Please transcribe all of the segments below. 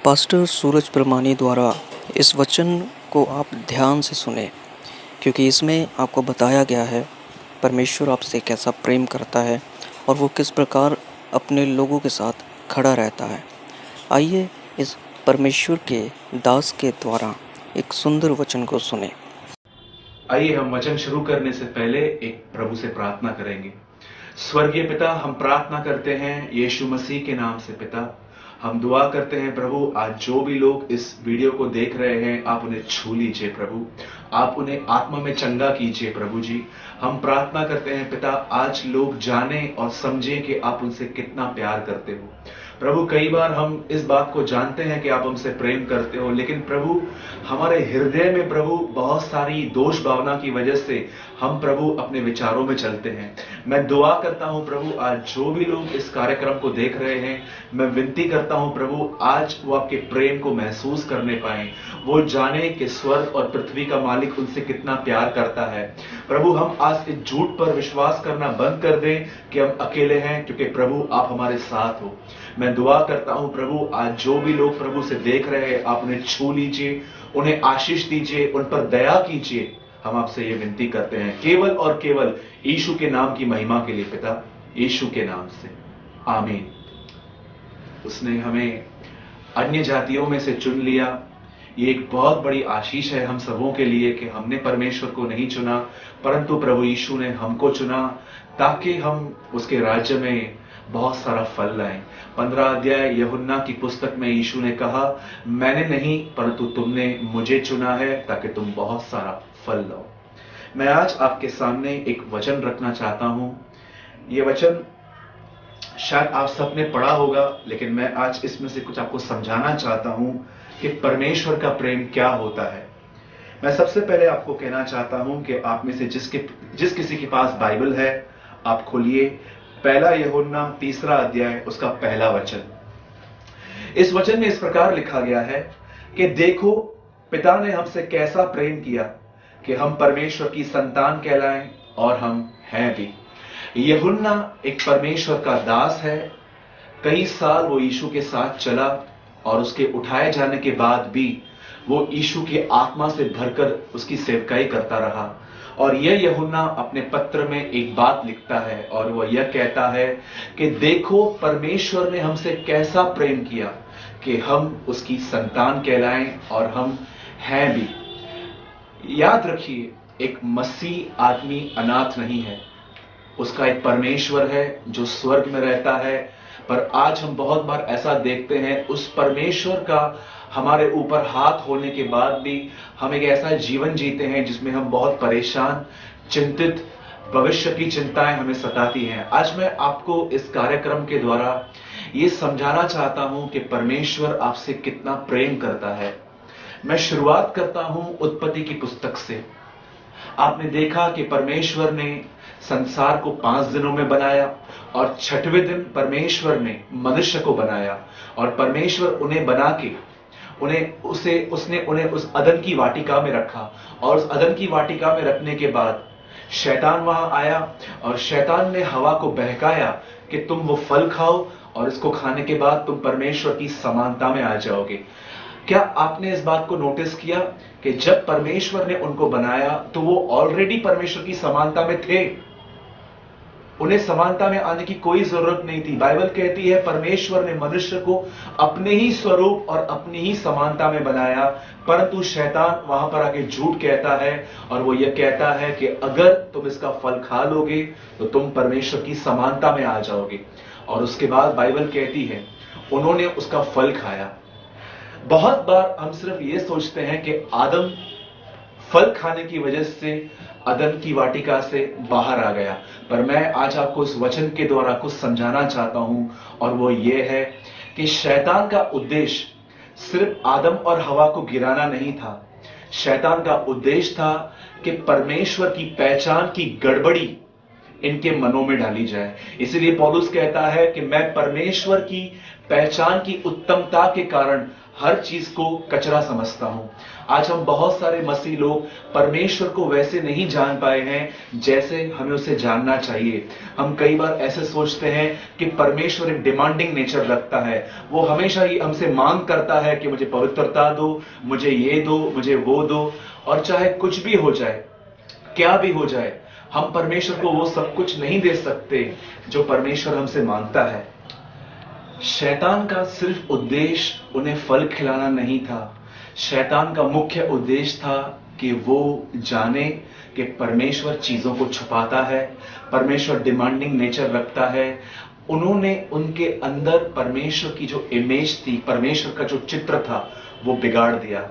Pastor सूरज प्रमाणी द्वारा इस वचन को आप ध्यान से सुने, क्योंकि इसमें आपको बताया गया है परमेश्वर आपसे कैसा प्रेम करता है और वो किस प्रकार अपने लोगों के साथ खड़ा रहता है। आइए इस परमेश्वर के दास के द्वारा एक सुंदर वचन को सुने। आइए हम वचन शुरू करने से पहले एक प्रभु से प्रार्थना करेंगे। स्वर्गीय पिता, हम प्रार्थना करते हैं यीशु मसीह के नाम से। पिता, हम दुआ करते हैं प्रभु, आज जो भी लोग इस वीडियो को देख रहे हैं, आप उन्हें छू लीजिए प्रभु, आप उन्हें आत्मा में चंगा कीजिए प्रभु जी। हम प्रार्थना करते हैं पिता, आज लोग जाने और समझें कि आप उनसे कितना प्यार करते हो प्रभु। कई बार हम इस बात को जानते हैं कि आप हमसे प्रेम करते हो, लेकिन प्रभु हमारे हृदय में प्रभु बहुत सारी दोष भावना की वजह से हम प्रभु अपने विचारों में चलते हैं। मैं दुआ करता हूं प्रभु, आज जो भी लोग इस कार्यक्रम को देख रहे हैं, मैं विनती करता हूं प्रभु, आज वो आपके प्रेम को महसूस करने पाए, वो जाने कि स्वर्ग और पृथ्वी का मालिक उनसे कितना प्यार करता है। प्रभु, हम आज इस झूठ पर विश्वास करना बंद कर दें कि हम अकेले हैं, क्योंकि प्रभु आप हमारे साथ हो। मैं दुआ करता हूं प्रभु, आज जो भी लोग प्रभु से देख रहे हैं, आप उन्हें छू लीजिए, उन्हें आशीष दीजिए, उन पर दया कीजिए। हम आपसे ये विनती करते हैं केवल और केवल यीशु के नाम की महिमा के लिए पिता, यीशु के नाम से, आमीन। उसने हमें अन्य जातियों में से चुन लिया। ये एक बहुत बड़ी आशीष है हम सबों के लिए कि हमने परमेश्वर को नहीं चुना, परंतु प्रभु यीशु ने हमको चुना ताकि हम उसके राज्य में बहुत सारा फल लाएं। 15 अध्याय यूहन्ना की पुस्तक में यीशु ने कहा, मैंने नहीं परंतु तुमने मुझे चुना है ताकि तुम बहुत सारा फल लाओ। मैं आज आपके सामने एक वचन रखना चाहता हूं। यह वचन शायद आप सबने पढ़ा होगा, लेकिन मैं आज इसमें से कुछ आपको समझाना चाहता हूं कि परमेश्वर का प्रेम क्या होता है। मैं सबसे पहले आपको कहना चाहता हूं कि आप में से जिस किसी के पास बाइबल है, आप खोलिए 1 यूहन्ना 3 अध्याय उसका पहला वचन। इस वचन में इस प्रकार लिखा गया है कि देखो पिता ने हमसे कैसा प्रेम किया कि हम परमेश्वर की संतान कहलाएं, और हम हैं भी। यूहन्ना एक परमेश्वर का दास है। कई साल वो यीशु के साथ चला और उसके उठाए जाने के बाद भी वो यीशु की आत्मा से भरकर उसकी सेवकाई करता रहा। और यह यूहन्ना अपने पत्र में एक बात लिखता है, और वह यह कहता है कि देखो परमेश्वर ने हमसे कैसा प्रेम किया कि हम उसकी संतान कहलाएं, और हम हैं भी। याद रखिए, एक मसीह आदमी अनाथ नहीं है, उसका एक परमेश्वर है जो स्वर्ग में रहता है। पर आज हम बहुत बार ऐसा देखते हैं, उस परमेश्वर का हमारे ऊपर हाथ होने के बाद भी हम एक ऐसा जीवन जीते हैं जिसमें हम बहुत परेशान, चिंतित, भविष्य की चिंताएं हमें सताती हैं। आज मैं आपको इस कार्यक्रम के द्वारा ये समझाना चाहता हूं कि परमेश्वर आपसे कितना प्रेम करता है। मैं शुरुआत करता हूं उत्पत्ति की पुस्तक से। आपने देखा कि परमेश्वर ने संसार को 5 दिनों में बनाया, और 6वें दिन परमेश्वर ने मनुष्य को बनाया। और परमेश्वर उन्हें बना के उसने उन्हें उस अदन की वाटिका में रखा, और उस अदन की वाटिका में रखने के बाद शैतान वहां आया, और शैतान ने हवा को बहकाया कि तुम वो फल खाओ, और इसको खाने के बाद तुम परमेश्वर की समानता में आ जाओगे। क्या आपने इस बात को नोटिस किया कि जब परमेश्वर ने उनको बनाया तो वो ऑलरेडी परमेश्वर की समानता में थे, उन्हें समानता में आने की कोई जरूरत नहीं थी। बाइबल कहती है परमेश्वर ने मनुष्य को अपने ही स्वरूप और अपनी ही समानता में बनाया, परंतु शैतान वहां पर आके झूठ कहता है, और वो ये कहता है कि अगर तुम इसका फल खा लोगे तो तुम परमेश्वर की समानता में आ जाओगे। और उसके बाद बाइबल कहती है उन्होंने उसका फल खाया। बहुत बार हम सिर्फ ये सोचते हैं कि आदम फल खाने की वजह से अदन की वाटिका से बाहर आ गया, पर मैं आज आपको इस वचन के द्वारा कुछ समझाना चाहता हूं, और वो ये है कि शैतान का उद्देश्य सिर्फ आदम और हवा को गिराना नहीं था। शैतान का उद्देश्य था कि परमेश्वर की पहचान की गड़बड़ी इनके मनों में डाली जाए। इसीलिए पौलुस कहता है कि मैं परमेश्वर की पहचान की उत्तमता के कारण हर चीज को कचरा समझता हूं। आज हम बहुत सारे मसीह लोग परमेश्वर को वैसे नहीं जान पाए हैं जैसे हमें उसे जानना चाहिए। हम कई बार ऐसे सोचते हैं कि परमेश्वर एक डिमांडिंग नेचर रखता है, वो हमेशा ही हमसे मांग करता है कि मुझे पवित्रता दो, मुझे ये दो, मुझे वो दो। और चाहे कुछ भी हो जाए, क्या भी हो जाए, हम परमेश्वर को वो सब कुछ नहीं दे सकते जो परमेश्वर हमसे मांगता है। शैतान का सिर्फ उद्देश्य उन्हें फल खिलाना नहीं था। शैतान का मुख्य उद्देश्य था कि वो जाने कि परमेश्वर चीजों को छुपाता है, परमेश्वर डिमांडिंग नेचर रखता है। उन्होंने उनके अंदर परमेश्वर की जो इमेज थी, परमेश्वर का जो चित्र था, वो बिगाड़ दिया।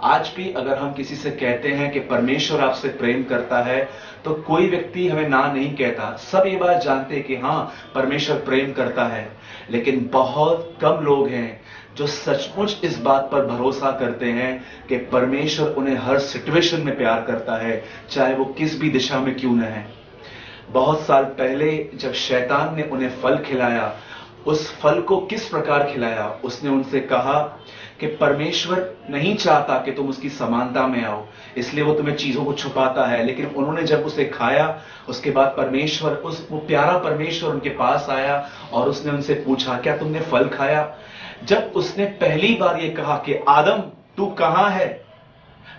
आज भी अगर हम किसी से कहते हैं कि परमेश्वर आपसे प्रेम करता है, तो कोई व्यक्ति हमें ना नहीं कहता। सब ये बात जानते हैं कि हां, परमेश्वर प्रेम करता है, लेकिन बहुत कम लोग हैं जो सचमुच इस बात पर भरोसा करते हैं कि परमेश्वर उन्हें हर सिचुएशन में प्यार करता है, चाहे वो किस भी दिशा में क्यों न है। बहुत साल पहले जब शैतान ने उन्हें फल खिलाया, उस फल को किस प्रकार खिलाया? उसने उनसे कहा कि परमेश्वर नहीं चाहता कि तुम उसकी समानता में आओ, इसलिए वो तुम्हें चीजों को छुपाता है। लेकिन उन्होंने जब उसे खाया, उसके बाद परमेश्वर, वो प्यारा परमेश्वर उनके पास आया और उसने उनसे पूछा, क्या तुमने फल खाया? जब उसने पहली बार ये कहा कि आदम तू कहां है,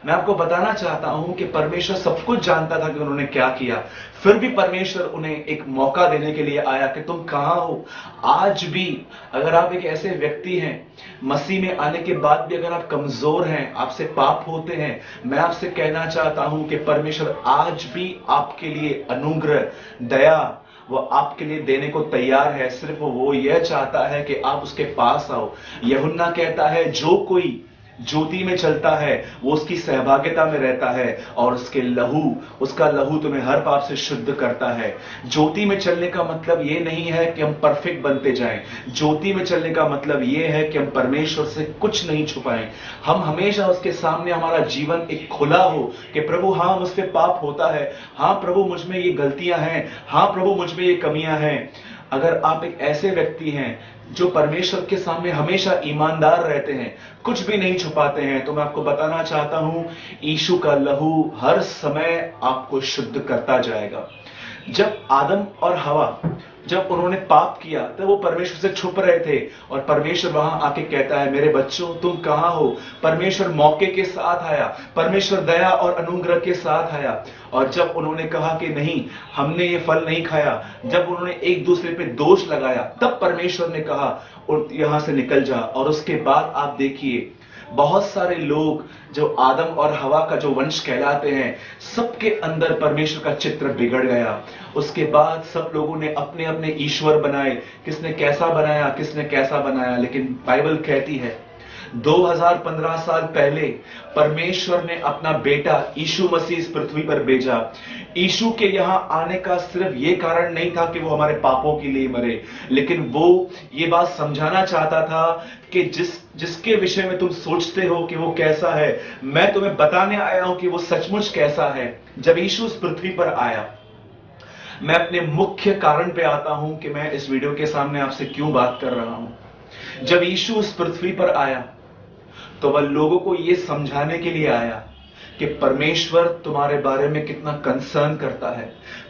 मैं आपको बताना चाहता हूं कि परमेश्वर सब कुछ जानता था कि उन्होंने क्या किया, फिर भी परमेश्वर उन्हें एक मौका देने के लिए आया कि तुम कहां हो। आज भी अगर आप एक ऐसे व्यक्ति हैं, मसीह में आने के बाद भी अगर आप कमजोर हैं, आपसे पाप होते हैं, मैं आपसे कहना चाहता हूं कि परमेश्वर आज भी आपके लिए अनुग्रह, दया वो आपके लिए देने को तैयार है। सिर्फ वो यह चाहता है कि आप उसके पास आओ। यूहन्ना कहता है, जो कोई ज्योति में चलता है वो उसकी सहभागिता में रहता है और उसका लहू तुम्हें हर पाप से शुद्ध करता है। ज्योति में चलने का मतलब ये नहीं है कि हम परफेक्ट बनते जाएं। ज्योति में चलने का मतलब ये है कि हम परमेश्वर से कुछ नहीं छुपाएं। हम हमेशा उसके सामने हमारा जीवन एक खुला हो कि प्रभु हाँ, मुझसे पाप होता है, हाँ प्रभु मुझ में ये गलतियां हैं, हाँ प्रभु मुझ में ये कमियां हैं। अगर आप एक ऐसे व्यक्ति हैं जो परमेश्वर के सामने हमेशा ईमानदार रहते हैं, कुछ भी नहीं छुपाते हैं, तो मैं आपको बताना चाहता हूं, यीशु का लहू हर समय आपको शुद्ध करता जाएगा। जब आदम और हवा, जब उन्होंने पाप किया, तब वो परमेश्वर से छुप रहे थे और परमेश्वर वहां आके कहता है, मेरे बच्चों तुम कहां हो? परमेश्वर मौके के साथ आया, परमेश्वर दया और अनुग्रह के साथ आया। और जब उन्होंने कहा कि नहीं, हमने ये फल नहीं खाया, जब उन्होंने एक दूसरे पे दोष लगाया, तब परमेश्वर ने कहा यहां से निकल जा। और उसके बाद आप देखिए, बहुत सारे लोग जो आदम और हवा का जो वंश कहलाते हैं, सबके अंदर परमेश्वर का चित्र बिगड़ गया। उसके बाद सब लोगों ने अपने अपने ईश्वर बनाए, किसने कैसा बनाया, किसने कैसा बनाया। लेकिन बाइबल कहती है 2015 साल पहले परमेश्वर ने अपना बेटा यीशु मसीह इस पृथ्वी पर भेजा। यीशु के यहां आने का सिर्फ ये कारण नहीं था कि वो हमारे पापों के लिए मरे, लेकिन वो ये बात समझाना चाहता था कि जिसके विषय में तुम सोचते हो कि वो कैसा है, मैं तुम्हें बताने आया हूं कि वो सचमुच कैसा है। जब यीशु इस पृथ्वी पर आया, मैं अपने मुख्य कारण पे आता हूं कि मैं इस वीडियो के सामने आपसे क्यों बात कर रहा हूं। जब यीशु इस पृथ्वी पर आया, तो वह लोगों को यह समझाने के लिए आया कि परमेश्वर तुम्हारे बारे में कितना कंसर्न करता है,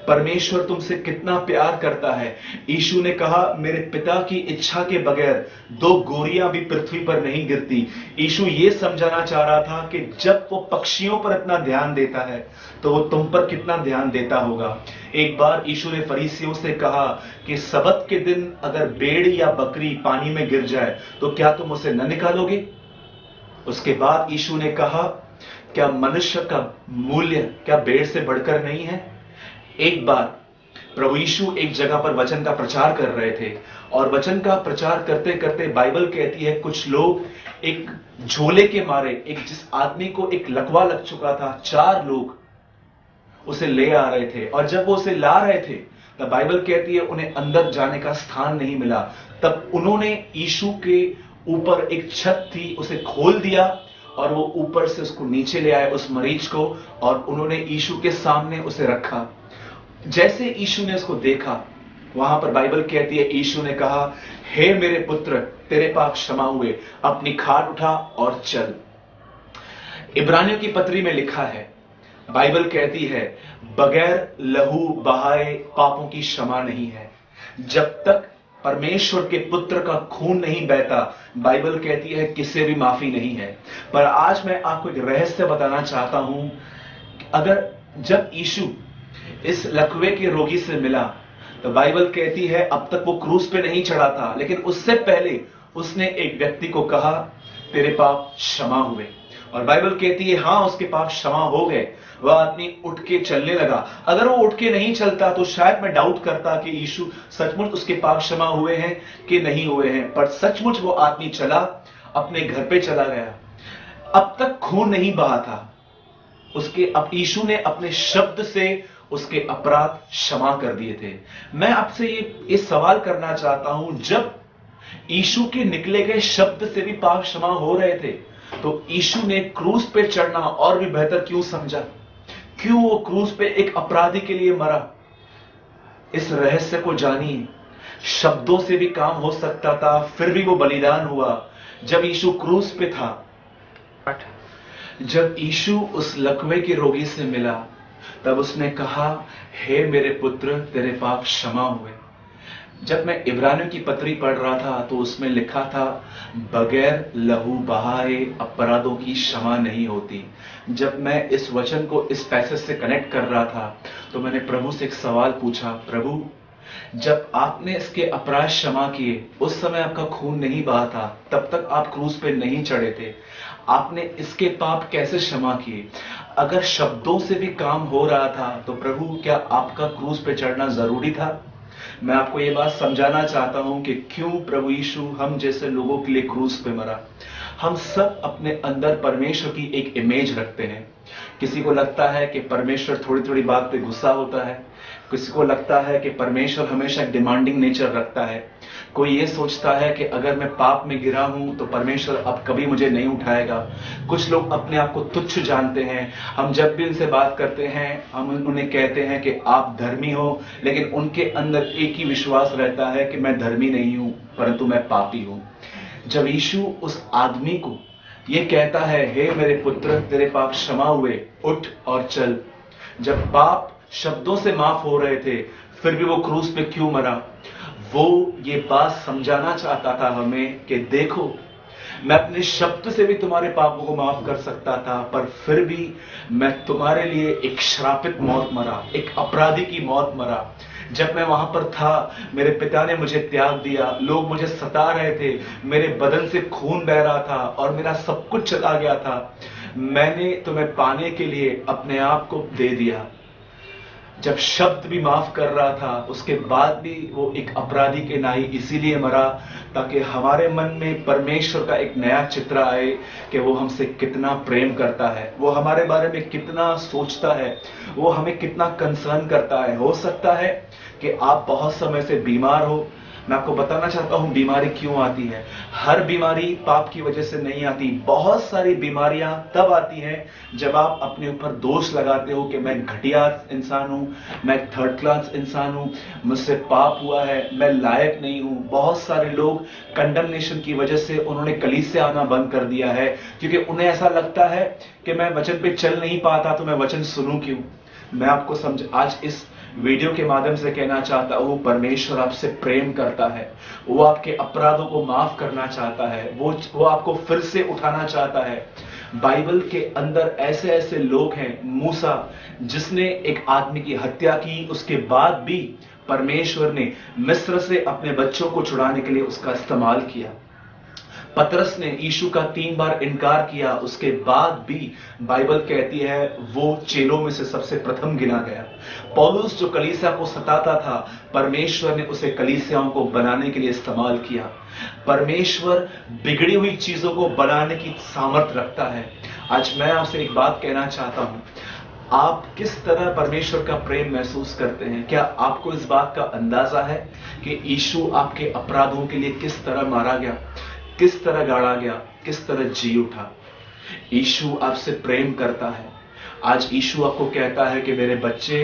परमेश्वर तुमसे कितना प्यार करता है। यीशु ने कहा, मेरे पिता की इच्छा के बगैर 2 गोरियां भी पृथ्वी पर नहीं गिरती। यीशु ये समझाना चाह रहा था कि जब वो पक्षियों पर इतना ध्यान देता है, तो वो तुम पर कितना ध्यान देता होगा। एक बार यीशु ने फरीसियों से कहा कि सबत के दिन अगर भेड़ या बकरी पानी में गिर जाए, तो क्या तुम उसे न निकालोगे? उसके बाद यीशु ने कहा, क्या मनुष्य का मूल्य क्या भेड़ से बढ़कर नहीं है? एक बार प्रभु यीशु एक जगह पर वचन का प्रचार कर रहे थे, और वचन का प्रचार करते करते बाइबल कहती है कुछ लोग एक झोले के मारे, जिस आदमी को एक लकवा लग चुका था, 4 लोग उसे ले आ रहे थे। और जब वो उसे ला रहे थे, तब बाइबल कहती है उन्हें अंदर जाने का स्थान नहीं मिला। तब उन्होंने यीशु के ऊपर एक छत थी, उसे खोल दिया और वो ऊपर से उसको नीचे ले आए, उस मरीज को, और उन्होंने यीशु के सामने उसे रखा। जैसे यीशु ने उसको देखा, वहां पर बाइबल कहती है, यीशु ने कहा, हे मेरे पुत्र, तेरे पाप क्षमा हुए, अपनी खाट उठा और चल। इब्रानियों की पत्री में लिखा है, बाइबल कहती है, बगैर लहू बहाए पापों की क्षमा नहीं है। जब तक परमेश्वर के पुत्र का खून नहीं बहता, बाइबल कहती है किसी भी माफी नहीं है। पर आज मैं आपको एक रहस्य बताना चाहता हूं। अगर जब यीशु इस लकवे के रोगी से मिला, तो बाइबल कहती है अब तक वो क्रूस पे नहीं चढ़ा था, लेकिन उससे पहले उसने एक व्यक्ति को कहा, तेरे पाप क्षमा हुए। और बाइबल कहती है हां, उसके पाप क्षमा हो गए। वह आदमी उठ के चलने लगा। अगर वो उठ के नहीं चलता तो शायद मैं डाउट करता कि यीशु सचमुच उसके पाप क्षमा हुए हैं कि नहीं हुए हैं। पर सचमुच वो आदमी चला, अपने घर पे चला गया। अब तक खून नहीं बहा था उसके। अब यीशु ने अपने शब्द से उसके अपराध क्षमा कर दिए थे। मैं आपसे ये सवाल करना चाहता हूं, जब यीशु के निकले गए शब्द से भी पाप क्षमा हो रहे थे, तो यीशु ने क्रूस पे चढ़ना और भी बेहतर क्यों समझा? क्यों वो क्रूस पे एक अपराधी के लिए मरा? इस रहस्य को जानिए। शब्दों से भी काम हो सकता था, फिर भी वो बलिदान हुआ। जब यीशु क्रूस पे था, जब यीशु उस लकवे के रोगी से मिला, तब उसने कहा, हे मेरे पुत्र, तेरे पाप क्षमा हुए। जब मैं इब्रानियों की पत्री पढ़ रहा था, तो उसमें लिखा था, बगैर लहू बहाए अपराधों की क्षमा नहीं होती। जब मैं इस वचन को इस पैसेज से कनेक्ट कर रहा था, तो मैंने प्रभु से एक सवाल पूछा, प्रभु, जब आपने इसके अपराध क्षमा किए, उस समय आपका खून नहीं बहा था, तब तक आप क्रूस पे नहीं चढ़े थे, आपने इसके पाप कैसे क्षमा किए? अगर शब्दों से भी काम हो रहा था, तो प्रभु, क्या आपका क्रूस पे चढ़ना जरूरी था? मैं आपको यह बात समझाना चाहता हूं कि क्यों प्रभु यीशु हम जैसे लोगों के लिए क्रूस पे मरा। हम सब अपने अंदर परमेश्वर की एक इमेज रखते हैं। किसी को लगता है कि परमेश्वर थोड़ी थोड़ी बात पे गुस्सा होता है, किसी को लगता है कि परमेश्वर हमेशा डिमांडिंग नेचर रखता है, कोई ये सोचता है कि अगर मैं पाप में गिरा हूं तो परमेश्वर अब कभी मुझे नहीं उठाएगा। कुछ लोग अपने आप को तुच्छ जानते हैं। हम जब भी उनसे बात करते हैं, हम उन्हें कहते हैं कि आप धर्मी हो, लेकिन उनके अंदर एक ही विश्वास रहता है कि मैं धर्मी नहीं हूं, परंतु मैं पापी हूं। जब यीशु उस आदमी को ये कहता है, हे मेरे पुत्र, तेरे पाप क्षमा हुए, उठ और चल। जब पाप शब्दों से माफ हो रहे थे, फिर भी वो क्रूस पे क्यों मरा? वो ये बात समझाना चाहता था हमें कि देखो, मैं अपने शब्द से भी तुम्हारे पापों को माफ कर सकता था, पर फिर भी मैं तुम्हारे लिए एक श्रापित मौत मरा, एक अपराधी की मौत मरा। जब मैं वहां पर था, मेरे पिता ने मुझे त्याग दिया, लोग मुझे सता रहे थे, मेरे बदन से खून बह रहा था और मेरा सब कुछ चला गया था। मैंने तुम्हें पाने के लिए अपने आप को दे दिया। जब शब्द भी माफ कर रहा था, उसके बाद भी वो एक अपराधी के नाई इसीलिए मरा, ताकि हमारे मन में परमेश्वर का एक नया चित्र आए कि वो हमसे कितना प्रेम करता है, वो हमारे बारे में कितना सोचता है, वो हमें कितना कंसर्न करता है। हो सकता है कि आप बहुत समय से बीमार हो। मैं आपको बताना चाहता हूं बीमारी क्यों आती है। हर बीमारी पाप की वजह से नहीं आती। बहुत सारी बीमारियां तब आती हैं जब आप अपने ऊपर दोष लगाते हो कि मैं घटिया इंसान हूं, मैं थर्ड क्लास इंसान हूं, मुझसे पाप हुआ है, मैं लायक नहीं हूं। बहुत सारे लोग कंडमनेशन की वजह से उन्होंने कलीसिया से आना बंद कर दिया है, क्योंकि उन्हें ऐसा लगता है कि मैं वचन पे चल नहीं पाता, तो मैं वचन सुनूं क्यों? मैं आपको आज इस वीडियो के माध्यम से कहना चाहता हूं, परमेश्वर आपसे प्रेम करता है, वो आपके अपराधों को माफ करना चाहता है, वो आपको फिर से उठाना चाहता है। बाइबल के अंदर ऐसे ऐसे लोग हैं, मूसा जिसने एक आदमी की हत्या की, उसके बाद भी परमेश्वर ने मिस्र से अपने बच्चों को छुड़ाने के लिए उसका इस्तेमाल किया। पतरस ने यीशु का 3 बार इनकार किया, उसके बाद भी बाइबल कहती है वो चेलों में से सबसे प्रथम गिना गया। पौलुस जो कलीसिया को सताता था, परमेश्वर ने उसे कलीसियाओं को बनाने के लिए इस्तेमाल किया। परमेश्वर बिगड़ी हुई चीजों को बनाने की सामर्थ्य रखता है। आज मैं आपसे एक बात कहना चाहता हूं, आप किस तरह परमेश्वर का प्रेम महसूस करते हैं? क्या आपको इस बात का अंदाजा है कि यीशु आपके अपराधों के लिए किस तरह मारा गया, किस तरह गाड़ा गया, किस तरह जी उठा? यीशु आपसे प्रेम करता है। आज यीशु आपको कहता है कि मेरे बच्चे,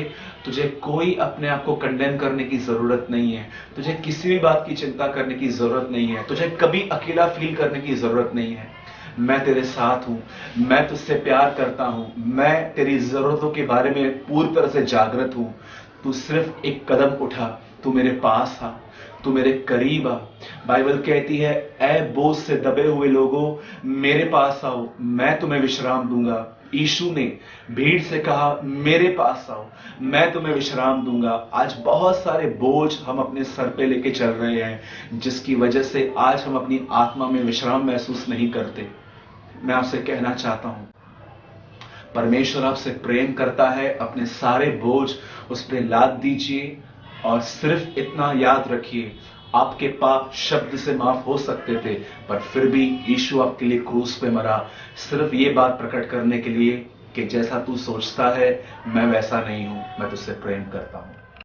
तुझे कोई अपने आप को कंडेम करने की जरूरत नहीं है। तुझे किसी भी बात की चिंता करने की जरूरत नहीं है। तुझे कभी अकेला फील करने की जरूरत नहीं है। मैं तेरे साथ हूं। मैं तुझसे प्यार करता हूं। मैं तेरी जरूरतों के बारे में पूरी तरह से जागृत हूं। तू सिर्फ एक कदम उठा, तू मेरे पास आ, तू मेरे करीब आ। बाइबल कहती है, ऐ बोझ से दबे हुए लोगों, मेरे पास आओ, मैं तुम्हें विश्राम दूंगा। यीशु ने भीड़ से कहा, मेरे पास आओ, मैं तुम्हें विश्राम दूंगा। आज बहुत सारे बोझ हम अपने सर पे लेके चल रहे हैं, जिसकी वजह से आज हम अपनी आत्मा में विश्राम महसूस नहीं करते। मैं आपसे कहना चाहता हूं, परमेश्वर आपसे प्रेम करता है। अपने सारे बोझ उस पर लाद दीजिए और सिर्फ इतना याद रखिए, आपके पाप शब्द से माफ हो सकते थे, पर फिर भी यीशु आपके लिए क्रूस पे मरा, सिर्फ ये बात प्रकट करने के लिए कि जैसा तू सोचता है मैं वैसा नहीं हूं, मैं तुझसे प्रेम करता हूं।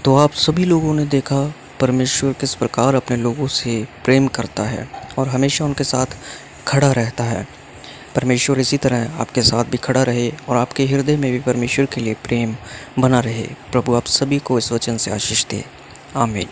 तो आप सभी लोगों ने देखा परमेश्वर किस प्रकार अपने लोगों से प्रेम करता है और हमेशा उनके साथ खड़ा रहता है। परमेश्वर इसी तरह आपके साथ भी खड़ा रहे और आपके हृदय में भी परमेश्वर के लिए प्रेम बना रहे। प्रभु आप सभी को इस वचन से आशीष दे। आमीन।